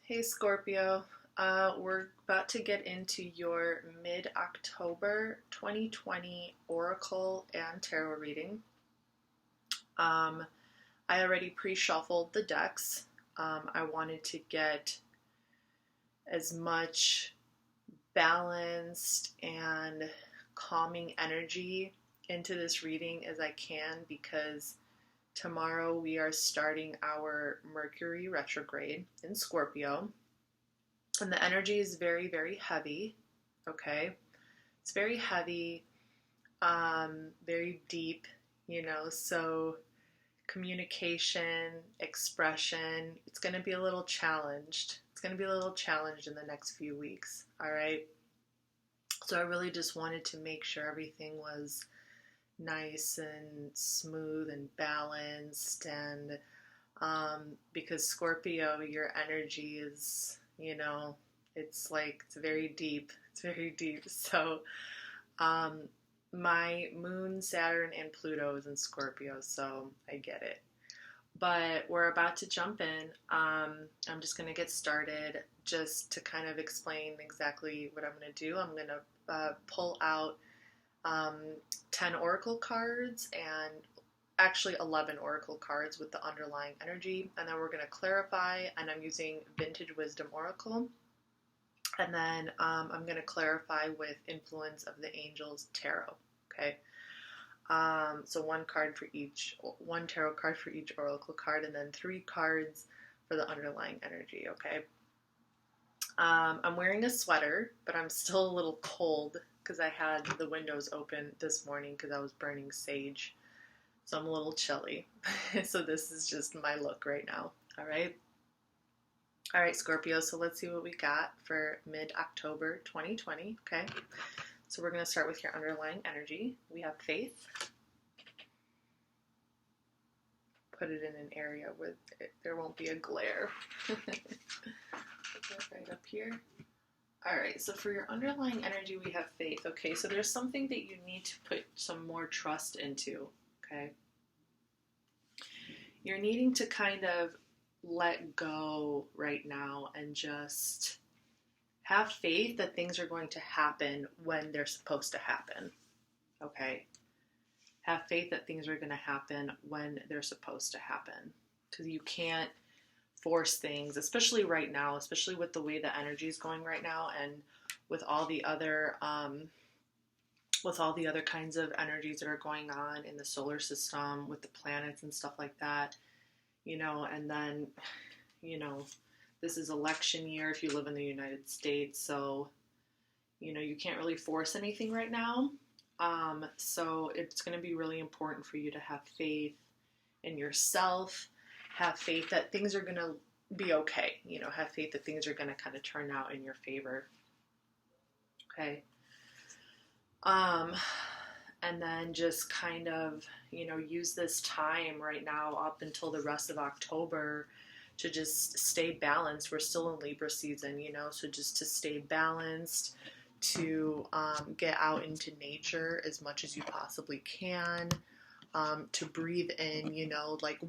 Hey Scorpio, we're about to get into your mid-October 2020 Oracle and Tarot reading. I already pre-shuffled the decks. I wanted to get as much balanced and calming energy into this reading as I can because tomorrow we are starting our Mercury retrograde in Scorpio. And the energy is very, very heavy. Okay. It's very heavy, very deep, so communication, expression, it's going to be a little challenged. It's going to be a little challenged in the next few weeks. All right. So I really just wanted to make sure everything was nice and smooth and balanced. And because Scorpio, your energy is, it's very deep. It's very deep. So, my moon, Saturn, and Pluto is in Scorpio, so I get it. But we're about to jump in. I'm just going to get started just to kind of explain exactly what I'm going to do. I'm going to pull out 10 oracle cards and actually 11 oracle cards with the underlying energy, and then we're going to clarify, and I'm using Vintage Wisdom Oracle, and then I'm going to clarify with Influence of the Angels Tarot. Okay, so one tarot card for each oracle card, and then 3 cards for the underlying energy. Okay, I'm wearing a sweater, but I'm still a little cold because I had the windows open this morning because I was burning sage. So I'm a little chilly. So this is just my look right now. All right. All right, Scorpio. So let's see what we got for mid-October 2020. Okay. So we're going to start with your underlying energy. We have faith. Put it in an area where there won't be a glare. Put that right up here. All right. So for your underlying energy, we have faith. Okay. So there's something that you need to put some more trust into. Okay. You're needing to kind of let go right now and just have faith that things are going to happen when they're supposed to happen. Okay. Have faith that things are going to happen when they're supposed to happen. Because you can't force things, especially right now, especially with the way the energy is going right now and with all the other kinds of energies that are going on in the solar system with the planets and stuff like that, and then, this is election year if you live in the United States, so, you can't really force anything right now. So it's going to be really important for you to have faith in yourself, have faith that things are going to be okay, have faith that things are going to kind of turn out in your favor. Okay. And then just kind of, use this time right now up until the rest of October to just stay balanced. We're still in Libra season, so just to stay balanced, to get out into nature as much as you possibly can, to breathe in,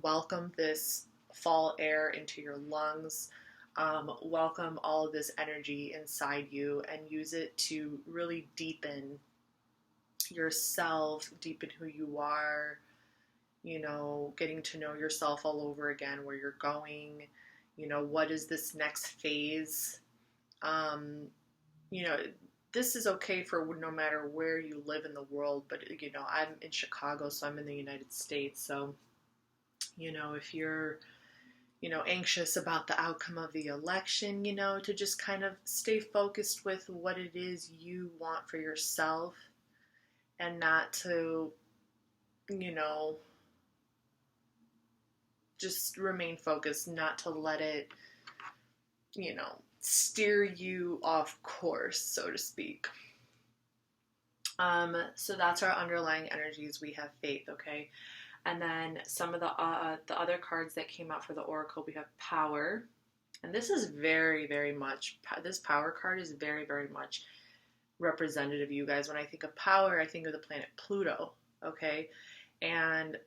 welcome this fall air into your lungs, welcome all of this energy inside you and use it to really deepen yourself, deepen who you are, getting to know yourself all over again, where you're going, what is this next phase. This is okay for no matter where you live in the world, but, I'm in Chicago, so I'm in the United States. So, if you're, anxious about the outcome of the election, to just kind of stay focused with what it is you want for yourself and not to, just remain focused, not to let it, steer you off course, so to speak. So that's our underlying energies. We have faith, okay? And then some of the other cards that came out for the Oracle, we have power. And this is very, very much, this power card is very, very much representative of you guys. When I think of power, I think of the planet Pluto, okay? And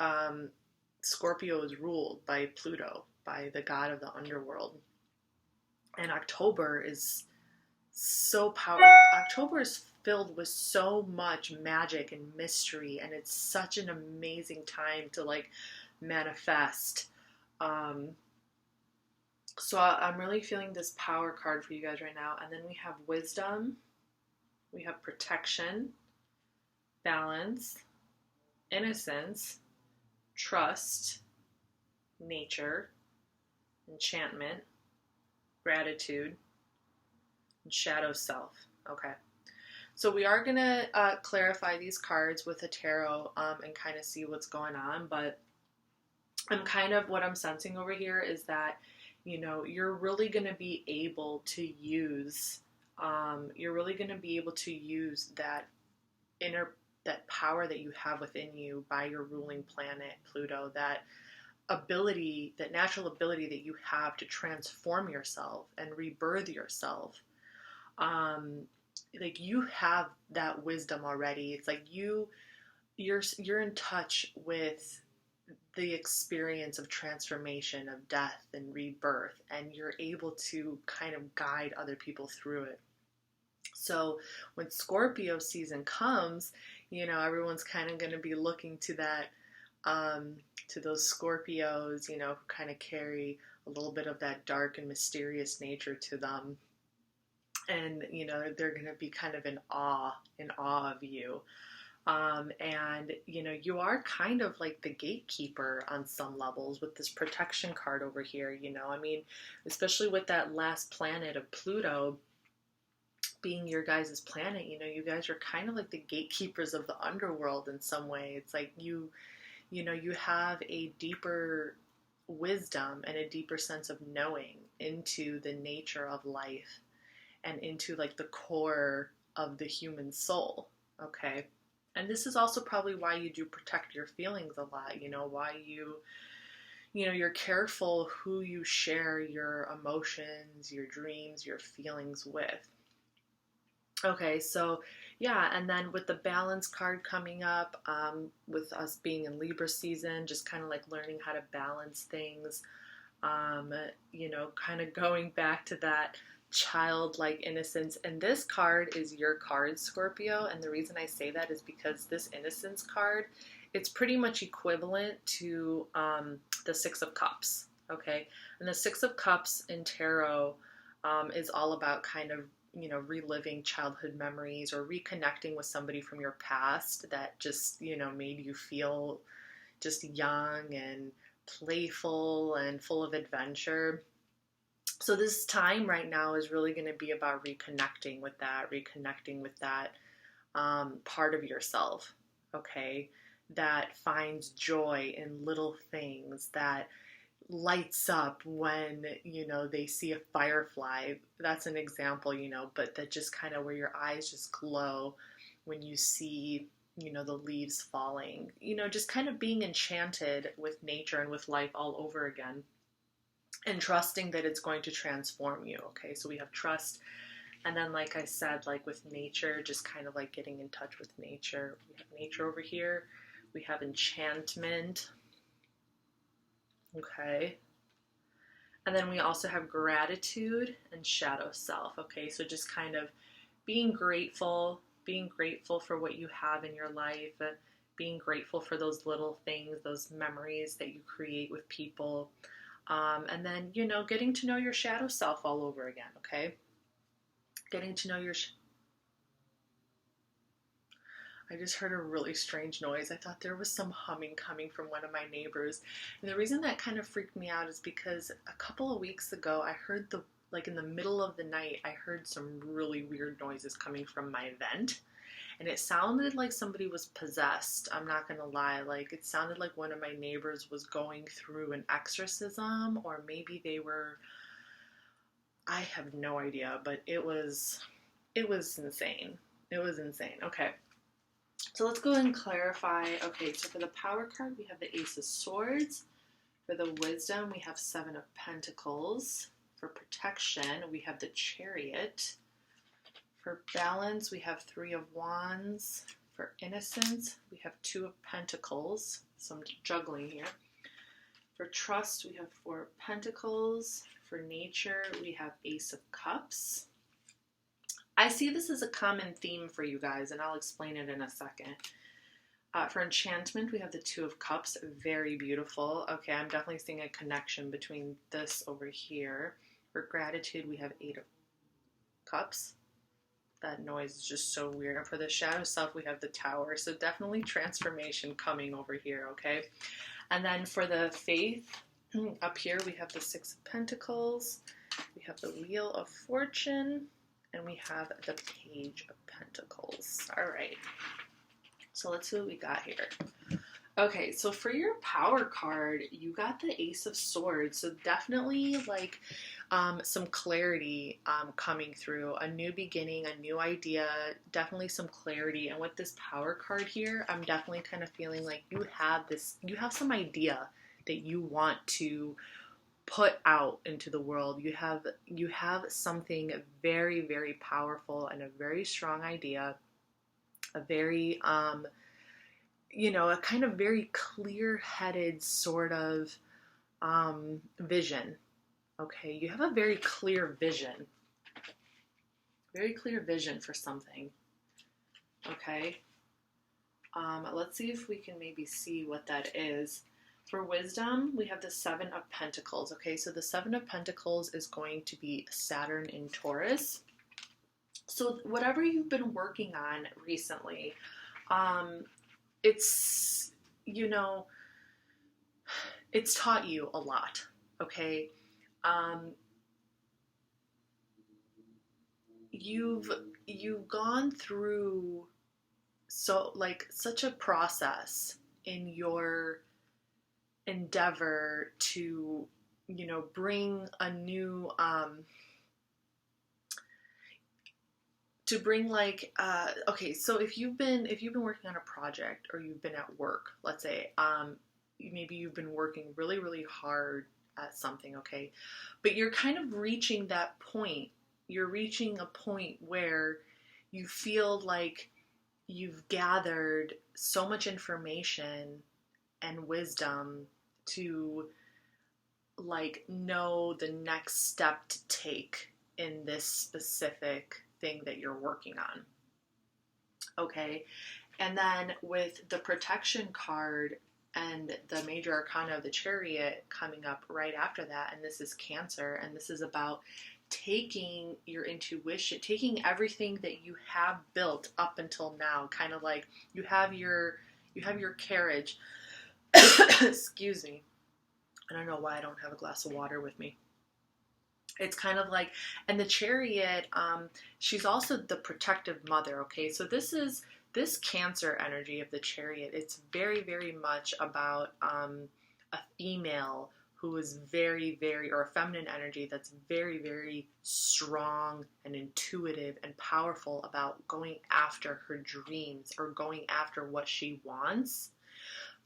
Scorpio is ruled by Pluto, by the god of the underworld. And October is so powerful. October is filled with so much magic and mystery, and it's such an amazing time to like manifest. Um, so I'm really feeling this power card for you guys right now. And then we have wisdom, we have protection, balance, innocence, trust, nature, enchantment, gratitude, and shadow self. Okay. So we are going to clarify these cards with a tarot and kind of see what's going on. But what I'm sensing over here is that, you know, you're really going to be able to use, that that power that you have within you by your ruling planet, Pluto, that ability, that natural ability that you have to transform yourself and rebirth yourself. Like you have that wisdom already. It's like you're in touch with the experience of transformation, of death and rebirth, and you're able to kind of guide other people through it. So when Scorpio season comes, you know, everyone's kind of going to be looking to that, to those Scorpios, you know, who kind of carry a little bit of that dark and mysterious nature to them. And, you know, they're going to be kind of in awe of you. And, you know, you are kind of like the gatekeeper on some levels with this protection card over here, you know. I mean, especially with that last planet of Pluto being your guys' planet, you know, you guys are kind of like the gatekeepers of the underworld in some way. It's like you know, you have a deeper wisdom and a deeper sense of knowing into the nature of life and into like the core of the human soul, okay? And this is also probably why you do protect your feelings a lot, you know, why you know, you're careful who you share your emotions, your dreams, your feelings with. Okay, so yeah, and then with the balance card coming up, with us being in Libra season, just kind of like learning how to balance things, you know, kind of going back to that childlike innocence. And this card is your card, Scorpio. And the reason I say that is because this innocence card, it's pretty much equivalent to the Six of Cups. Okay, and the Six of Cups in tarot is all about kind of, you know, reliving childhood memories or reconnecting with somebody from your past that just, you know, made you feel just young and playful and full of adventure. So this time right now is really going to be about reconnecting with that part of yourself, okay, that finds joy in little things, that lights up when, you know, they see a firefly. That's an example, you know, but that just kind of where your eyes just glow when you see, you know, the leaves falling, you know, just kind of being enchanted with nature and with life all over again, and trusting that it's going to transform you. Okay, so we have trust, and then like I said, like with nature, just kind of like getting in touch with nature. We have nature over here, we have enchantment. Okay, and then we also have gratitude and shadow self. Okay, so just kind of being grateful for what you have in your life, being grateful for those little things, those memories that you create with people. And then, you know, getting to know your shadow self all over again, okay? Getting to know your... I just heard a really strange noise. I thought there was some humming coming from one of my neighbors. And the reason that kind of freaked me out is because a couple of weeks ago, I heard like in the middle of the night, I heard some really weird noises coming from my vent. And it sounded like somebody was possessed. I'm not going to lie. Like, it sounded like one of my neighbors was going through an exorcism, or maybe they were... I have no idea, but it was insane. It was insane. Okay. So let's go and clarify. Okay, so for the power card, we have the Ace of Swords. For the wisdom, we have Seven of Pentacles. For protection, we have the Chariot. For balance, we have Three of Wands. For innocence, we have Two of Pentacles. Some juggling here. For trust, we have Four of Pentacles. for nature, we have Ace of Cups. I see this as a common theme for you guys, and I'll explain it in a second. For enchantment, we have the Two of Cups. Very beautiful. Okay, I'm definitely seeing a connection between this over here. For gratitude, we have Eight of Cups. That noise is just so weird. And for the shadow self, we have the Tower. So definitely transformation coming over here, okay? And then for the faith, up here, we have the Six of Pentacles. We have the Wheel of Fortune. And we have the Page of Pentacles. All right. So let's see what we got here. Okay, so for your power card, you got the Ace of Swords. So definitely like some clarity coming through, a new beginning, a new idea, definitely some clarity. And with this power card here, I'm definitely kind of feeling like you have some idea that you want to put out into the world. You have something very, very powerful and a very strong idea, a very a kind of very clear-headed sort of vision. Okay, you have a very clear vision for something. Okay, let's see if we can maybe see what that is. For wisdom, we have the Seven of Pentacles. Okay, so the Seven of Pentacles is going to be Saturn in Taurus. So whatever you've been working on recently, it's taught you a lot, okay? You've gone through such a process in your endeavor to, bring a new, okay, so if you've been working on a project, or you've been at work, let's say, maybe you've been working really, really hard at something, okay, but you're kind of reaching that point. You're reaching a point where you feel like you've gathered so much information and wisdom to know the next step to take in this specific thing that you're working on. Okay, and then with the protection card and the major arcana of the Chariot coming up right after that, and this is Cancer, and this is about taking your intuition, taking everything that you have built up until now, kind of like you have your carriage. Excuse me. I don't know why I don't have a glass of water with me. It's kind of like, and the Chariot, she's also the protective mother, okay? So this Cancer energy of the Chariot, it's very, very much about a female who is very, very, or a feminine energy that's very, very strong and intuitive and powerful about going after her dreams or going after what she wants,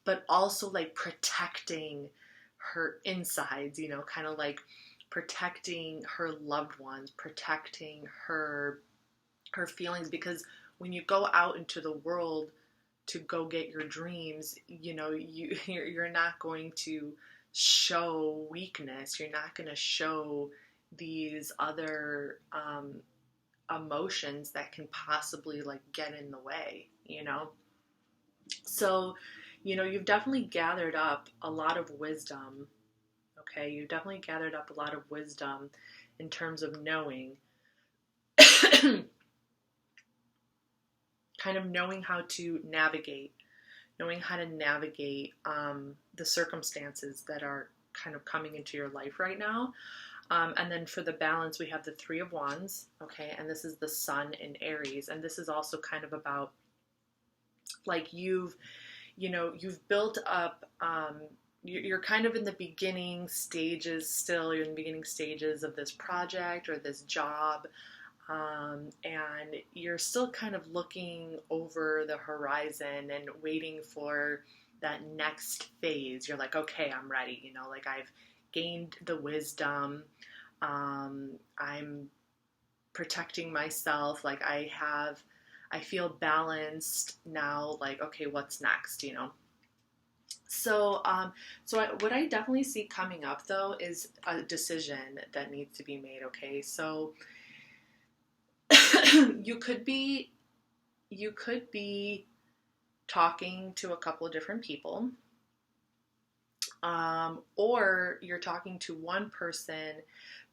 but also like protecting her insides, kind of like protecting her loved ones, protecting her feelings, because when you go out into the world to go get your dreams, you're not going to show weakness. You're not going to show these other emotions that can possibly get in the way, So, you've definitely gathered up a lot of wisdom. Okay, you've definitely gathered up a lot of wisdom in terms of knowing, kind of knowing how to navigate the circumstances that are kind of coming into your life right now. And then for the balance, we have the Three of Wands, okay, and this is the Sun in Aries, and this is also kind of about you've built up, you're kind of in the beginning stages still. You're in the beginning stages of this project or this job, and you're still kind of looking over the horizon and waiting for that next phase. You're like, okay, I'm ready. I've gained the wisdom. I'm protecting myself. I feel balanced now. Okay, what's next? What I definitely see coming up though is a decision that needs to be made. Okay, so you could be you could be talking to a couple of different people, or you're talking to one person,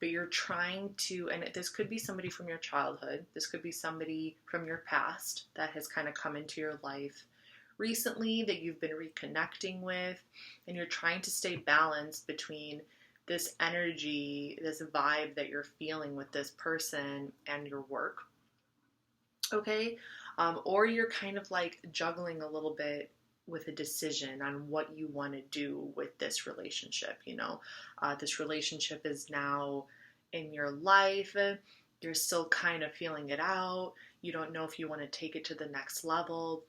but you're trying to, and this could be somebody from your childhood, this could be somebody from your past that has kind of come into your life recently that you've been reconnecting with, and you're trying to stay balanced between this energy, this vibe that you're feeling with this person and your work. Okay. Or you're kind of like juggling a little bit with a decision on what you want to do with this relationship. This relationship is now in your life. You're still kind of feeling it out. You don't know if you want to take it to the next level.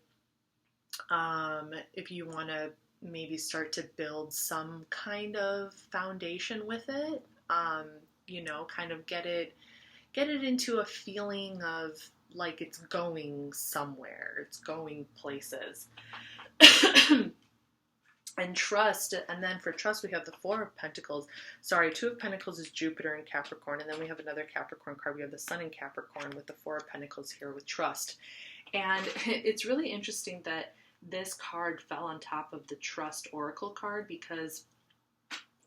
If you want to maybe start to build some kind of foundation with it, kind of get it into a feeling of like it's going somewhere, it's going places. And trust, and then for trust we have the Four of Pentacles. Sorry, Two of Pentacles is Jupiter in Capricorn, and then we have another Capricorn card. We have the Sun in Capricorn with the Four of Pentacles here with trust. And it's really interesting that this card fell on top of the Trust Oracle card, because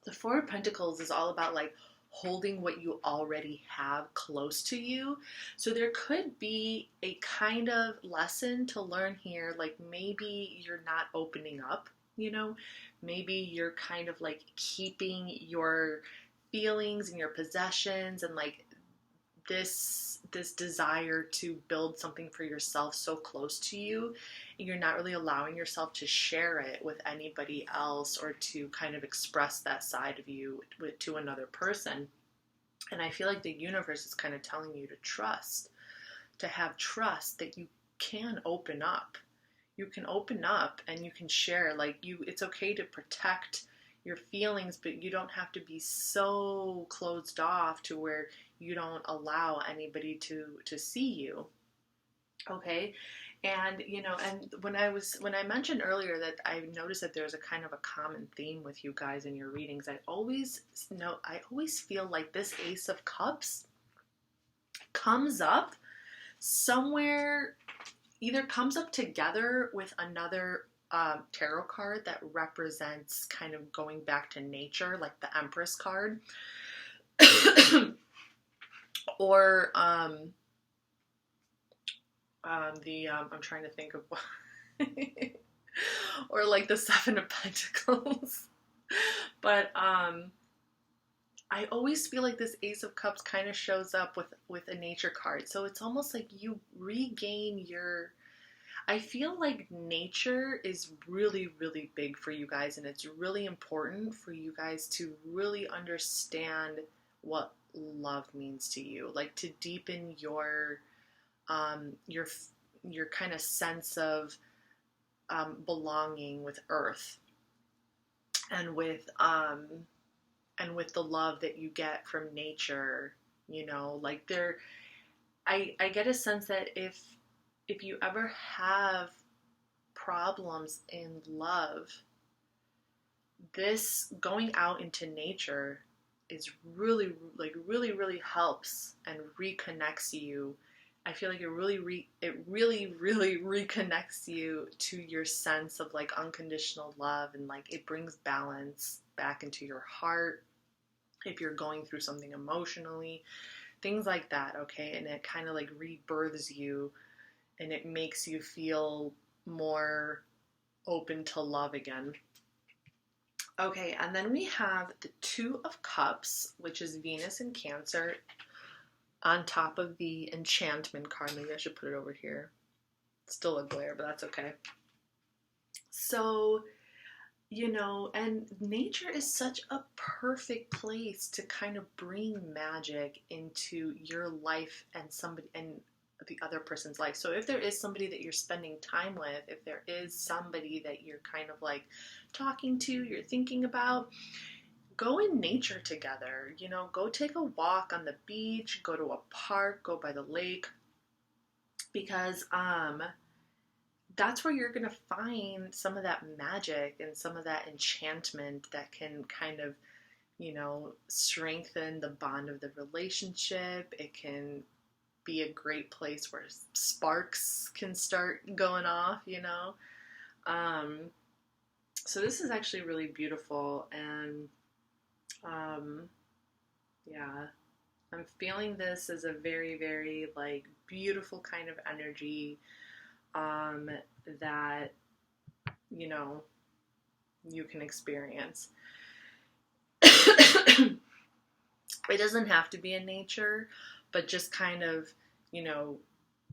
the Four of Pentacles is all about like holding what you already have close to you. So there could be a kind of lesson to learn here. Like maybe you're not opening up, maybe you're kind of like keeping your feelings and your possessions and like this desire to build something for yourself so close to you, and you're not really allowing yourself to share it with anybody else or to kind of express that side of you to another person. And I feel like the universe is kind of telling you to trust, to have trust that you can open up. You can open up and you can share. It's okay to protect your feelings, but you don't have to be so closed off to where you don't allow anybody to see you. Okay. And and when I mentioned earlier that I noticed that there's a kind of a common theme with you guys in your readings, I always feel like this Ace of Cups comes up somewhere, either comes up together with another tarot card that represents kind of going back to nature, like the Empress card, or I'm trying to think of or like the Seven of Pentacles. But I always feel like this Ace of Cups kind of shows up with a nature card. So it's almost like you regain your... I feel like nature is really, really big for you guys, and it's really important for you guys to really understand what love means to you. Like to deepen your kind of sense of belonging with Earth, and with the love that you get from nature. I get a sense that if you ever have problems in love, this going out into nature is really, really, really helps and reconnects you. I feel like it really, really reconnects you to your sense of like unconditional love, and like it brings balance back into your heart if you're going through something emotionally, things like that. Okay, and it kind of like rebirths you, and it makes you feel more open to love again. Okay, and then we have the Two of Cups, which is Venus in Cancer, on top of the Enchantment card. Maybe I should put it over here. It's still a glare, but that's okay. So, and nature is such a perfect place to kind of bring magic into your life and the other person's life. So if there is somebody that you're spending time with, if there is somebody that you're kind of like talking to, you're thinking about, go in nature together. Go take a walk on the beach, go to a park, go by the lake, because that's where you're going to find some of that magic and some of that enchantment that can kind of, strengthen the bond of the relationship. It can be a great place where sparks can start going off. So this is actually really beautiful, and yeah, I'm feeling this as a very, very like beautiful kind of energy that you can experience. It doesn't have to be in nature, but just kind of,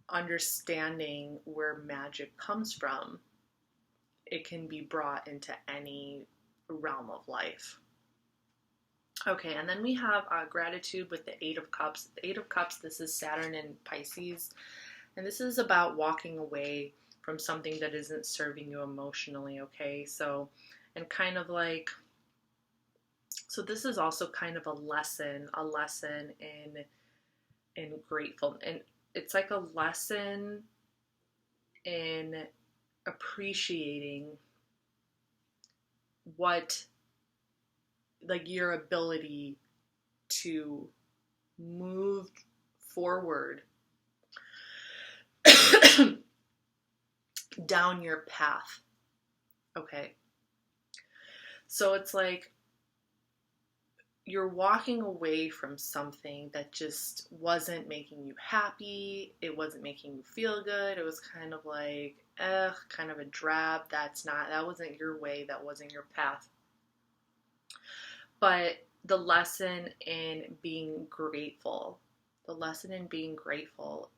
understanding where magic comes from. It can be brought into any realm of life. Okay, and then we have gratitude with the Eight of Cups. The Eight of Cups, this is Saturn in Pisces, and this is about walking away from something that isn't serving you emotionally, okay? So, and kind of like, so this is also kind of a lesson in grateful, and it's like a lesson in appreciating what, like, your ability to move forward down your path. Okay. So it's like you're walking away from something that just wasn't making you happy. It wasn't making you feel good. It was kind of like, kind of a drab. That wasn't your way. That wasn't your path. But the lesson in being grateful,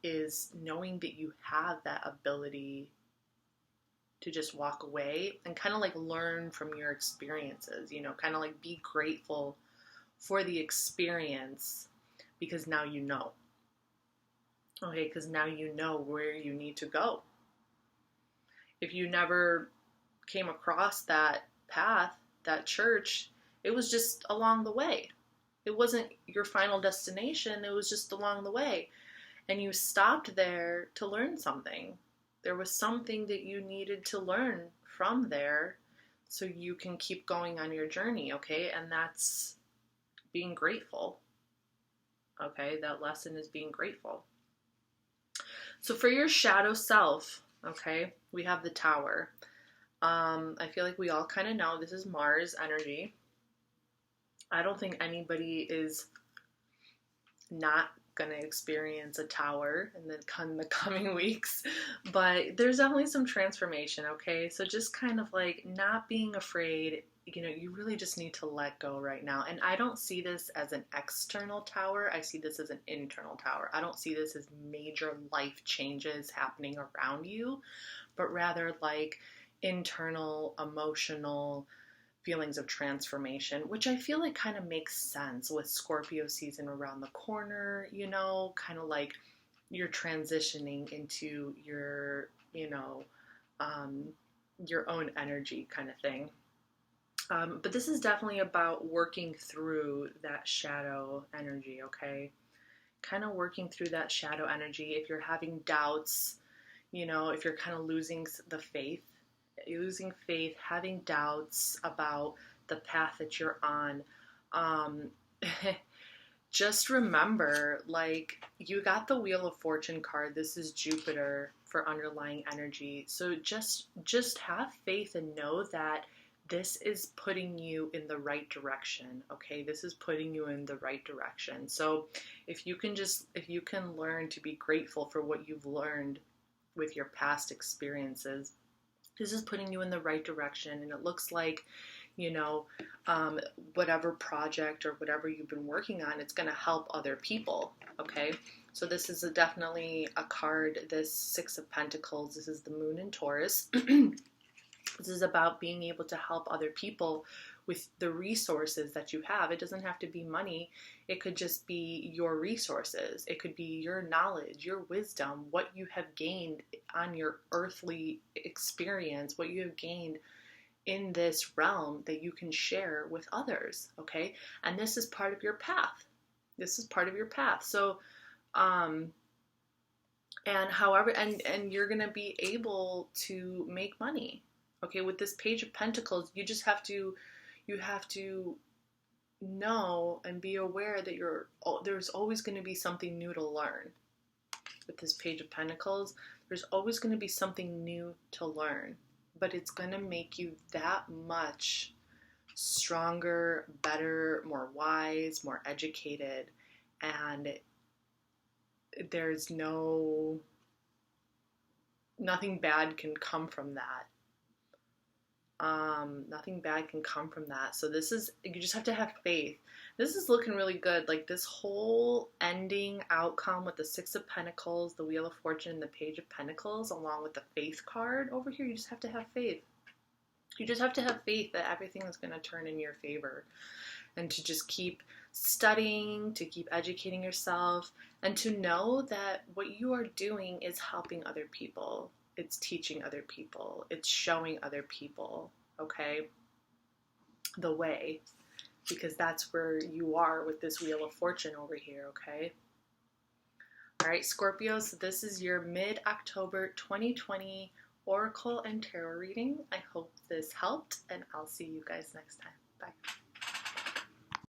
is knowing that you have that ability to just walk away and kind of like learn from your experiences, kind of like be grateful for the experience, because now you know. Okay, because now you know where you need to go. If you never came across that path, that church, it was just along the way. It wasn't your final destination, it was just along the way. And you stopped there to learn something. There was something that you needed to learn from there so you can keep going on your journey, okay? And that's being grateful. Okay, that lesson is being grateful. So for your shadow self, okay, we have the Tower. I feel like we all kind of know this is Mars energy. I don't think anybody is not going to experience a Tower in the coming weeks, but there's definitely some transformation, okay? So just kind of like not being afraid. You really just need to let go right now. And I don't see this as an external tower. I see this as an internal tower. I don't see this as major life changes happening around you, but rather like internal, emotional feelings of transformation, which I feel like kind of makes sense with Scorpio season around the corner, kind of like you're transitioning into your, your own energy kind of thing. But this is definitely about working through that shadow energy, okay? Kind of working through that shadow energy. If you're having doubts, if you're kind of losing faith, having doubts about the path that you're on, just remember, like, you got the Wheel of Fortune card. This is Jupiter for underlying energy. So just have faith and know that this is putting you in the right direction, okay? This is putting you in the right direction. So if you can learn to be grateful for what you've learned with your past experiences, this is putting you in the right direction. And it looks like, whatever project or whatever you've been working on, it's going to help other people, okay? So this is definitely a card, this Six of Pentacles. This is the Moon in Taurus. This is about being able to help other people with the resources that you have. It doesn't have to be money. It could just be your resources. It could be your knowledge, your wisdom, what you have gained on your earthly experience, what you have gained in this realm that you can share with others, okay? And this is part of your path. So, And however, and you're going to be able to make money. Okay, with this Page of Pentacles, you have to know and be aware that there's always going to be something new to learn. With this Page of Pentacles, there's always going to be something new to learn, but it's going to make you that much stronger, better, more wise, more educated, and there's nothing bad can come from that. Nothing bad can come from that. So you just have to have faith. This is looking really good. Like this whole ending outcome with the Six of Pentacles, the Wheel of Fortune, and the Page of Pentacles, along with the Faith card over here, you just have to have faith. You just have to have faith that everything is going to turn in your favor, and to just keep studying, to keep educating yourself, and to know that what you are doing is helping other people. It's teaching other people. It's showing other people, okay, the way, because that's where you are with this Wheel of Fortune over here, okay? All right, Scorpio, so this is your mid-October 2020 Oracle and Tarot reading. I hope this helped, and I'll see you guys next time. Bye.